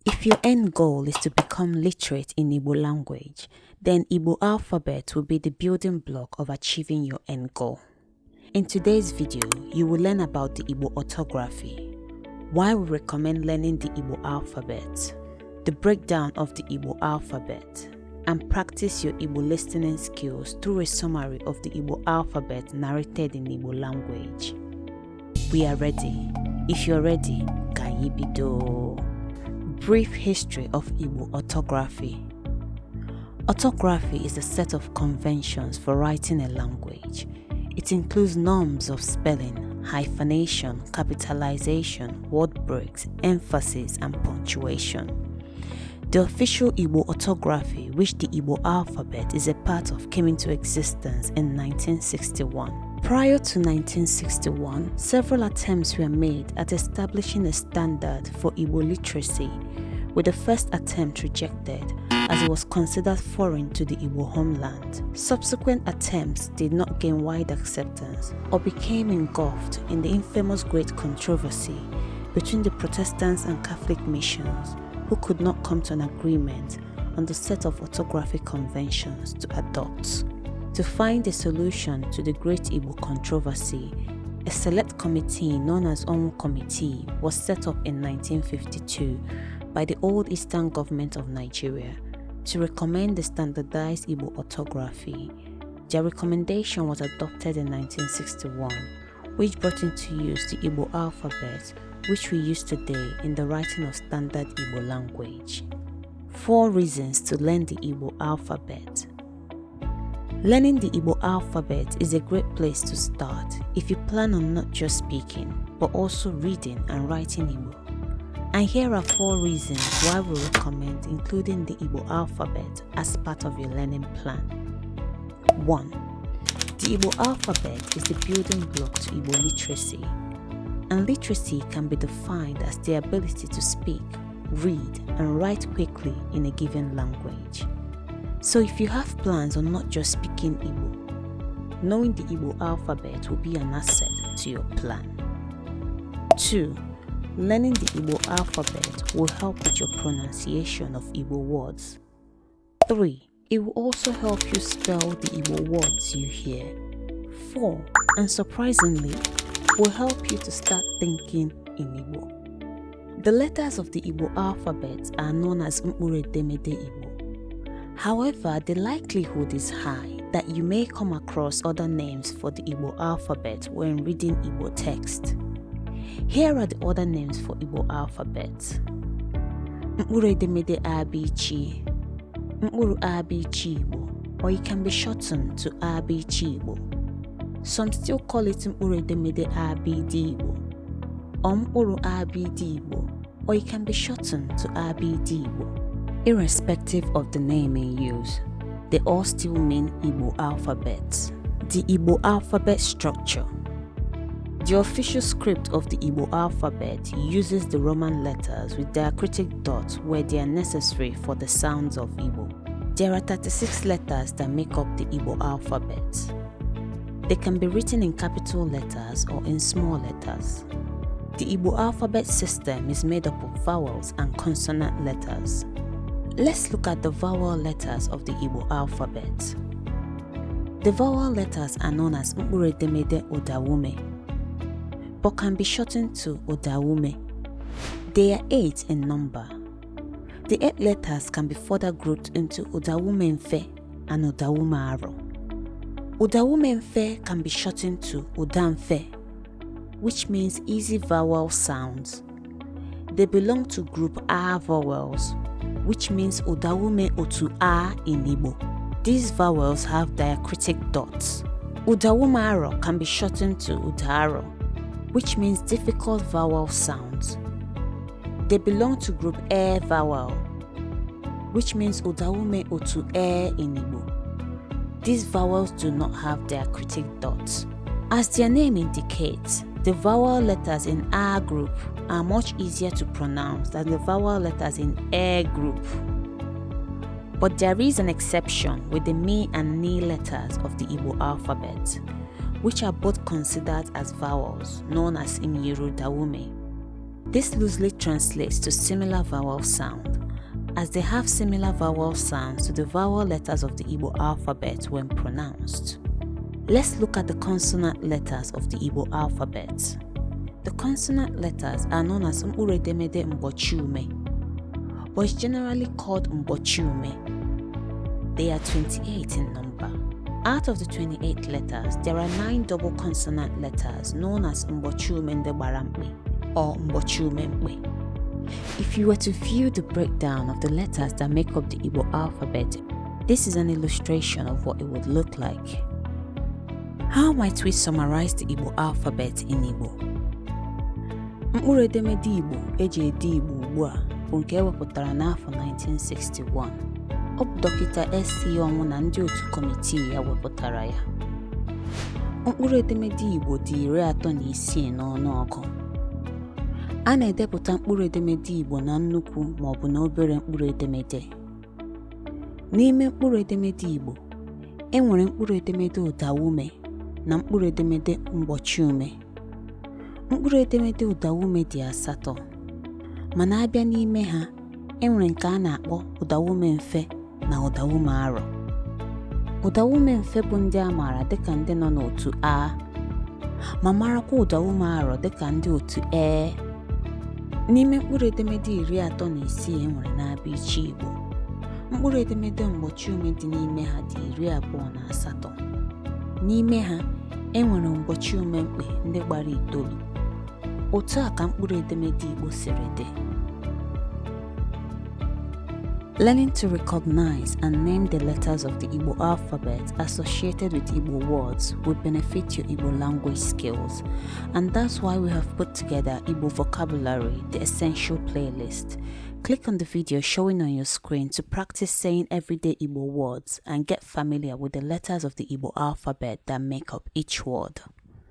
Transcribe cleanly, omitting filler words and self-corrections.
If your end goal is to become literate in Igbo language, then Igbo Alphabet will be the building block of achieving your end goal. In today's video, you will learn about the Igbo Orthography, why we recommend learning the Igbo Alphabet, the breakdown of the Igbo Alphabet, and practice your Igbo listening skills through a summary of the Igbo Alphabet narrated in Igbo language. We are ready. If you're ready, anyị bido. Brief history of Igbo Orthography. Orthography is a set of conventions for writing a language. It includes norms of spelling, hyphenation, capitalization, word breaks, emphasis, and punctuation. The official Igbo orthography, which the Igbo alphabet is a part of, came into existence in 1961. Prior to 1961, several attempts were made at establishing a standard for Igbo literacy, with the first attempt rejected as it was considered foreign to the Igbo homeland. Subsequent attempts did not gain wide acceptance or became engulfed in the infamous Great Controversy between the Protestants and Catholic missions, who could not come to an agreement on the set of orthographic conventions to adopt. To find a solution to the Great Igbo Controversy, a select committee known as Onwu Committee was set up in 1952 by the Old Eastern Government of Nigeria to recommend the standardized Igbo orthography. Their recommendation was adopted in 1961, which brought into use the Igbo alphabet, which we use today in the writing of standard Igbo language. 4 reasons to learn the Igbo alphabet. Learning the Igbo alphabet is a great place to start if you plan on not just speaking, but also reading and writing Igbo. And here are 4 reasons why we recommend including the Igbo alphabet as part of your learning plan. 1. The Igbo alphabet is the building block to Igbo literacy. And literacy can be defined as the ability to speak, read, and write quickly in a given language. So if you have plans on not just speaking Igbo, knowing the Igbo alphabet will be an asset to your plan. 2. Learning the Igbo alphabet will help with your pronunciation of Igbo words. 3. It will also help you spell the Igbo words you hear. 4. And surprisingly, will help you to start thinking in Igbo. The letters of the Igbo alphabet are known as mkpụrụ-edemede Igbo. However, the likelihood is high that you may come across other names for the Igbo alphabet when reading Igbo text. Here are the other names for Igbo alphabet. Mkpụrụ-edemede Abichi, Mkpụrụ Abichi Igbo, or it can be shortened to Abichi Igbo. Some still call it Mkpụrụ-edemede Abidi Igbo, or Mkpụrụ Abidi Igbo, or it can be shortened to Abidi Igbo. Irrespective of the name in use, they all still mean Igbo alphabet. The Igbo alphabet structure. The official script of the Igbo alphabet uses the Roman letters with diacritic dots where they are necessary for the sounds of Igbo. There are 36 letters that make up the Igbo alphabet. They can be written in capital letters or in small letters. The Igbo alphabet system is made up of vowels and consonant letters. Let's look at the vowel letters of the Igbo alphabet. The vowel letters are known as mkpụrụ-edemede Ụdaume, but can be shortened to Ụdaume. They are 8 in number. The 8 letters can be further grouped into Ụdaume Mfe and Ụdaume Aro. Ụdaume Mfe can be shortened to Ụdamfe, which means easy vowel sounds. They belong to group A vowels, which means Ụdaume Otu A in Igbo. These vowels have diacritic dots. Ụdaume Aro can be shortened to Ụdaaro, which means difficult vowel sounds. They belong to group E vowel, which means Ụdaume Otu E in Igbo. These vowels do not have diacritic dots. As their name indicates, the vowel letters in A group are much easier to pronounce than the vowel letters in E group. But there is an exception with the Mi and Ni letters of the Igbo alphabet, which are both considered as vowels, known as Imyiru Dawume. This loosely translates to similar vowel sound, as they have similar vowel sounds to the vowel letters of the Igbo alphabet when pronounced. Let's look at the consonant letters of the Igbo alphabet. The consonant letters are known as mkpụrụ-edemede mgbochi-ume, but it's generally called mgbochi-ume. They are 28 in number. Out of the 28 letters, there are 9 double consonant letters known as mgbochi-ume ndegbaramkpe or mgbochi-ume mkpe. If you were to view the breakdown of the letters that make up the Igbo alphabet, this is an illustration of what it would look like. How might we summarize the Igbo alphabet in Igbo? Mkpụrụ-edemede Igbo eji ede Igbo ugbu a bụ nke ewepụtara n'afọ 1961. Ọ bụ Dọkịta S.C. Ọnwụ na ndị otu kọmitii ya wepụtara ya. Mkpụrụ-edemede Igbo dị 36 n'ọnụọgụ. A na-edepụta mkpụrụ-edemede Igbo na nnukwu ma ọ bụ na obere mkpụrụ-edemede. N'ime mkpụrụ-edemede Igbo, e nwere mkpụrụ-edemede ụdaume na mkpụrụ-edemede mgbochi-ume. Mkpụrụ-edemede ụdaume dị 8, mana abịa n'ime ha, e nwere nke a na-akpọ ụdaume mfe na ụdaume arọ. Ụdaume mfe bụ ndị a maara dịka ndị nọ n'otu A, ma marakwa ụdaume arọ dịka ndị otu E. N'ime mkpụrụ-edemede 36 e nwere n'abịiche Igbo, mkpụrụ-edemede mgbochi-ume dị n'ime ha dị 28. N'ime ha, e nwere mgbochi-ume mkpe ndị gbara 9. Otu a ka mkpụrụ-edemede Igbo siri dị. Learning to recognize and name the letters of the Igbo alphabet associated with Igbo words will benefit your Igbo language skills, and that's why we have put together Igbo Vocabulary, the essential playlist. Click on the video showing on your screen to practice saying everyday Igbo words and get familiar with the letters of the Igbo alphabet that make up each word.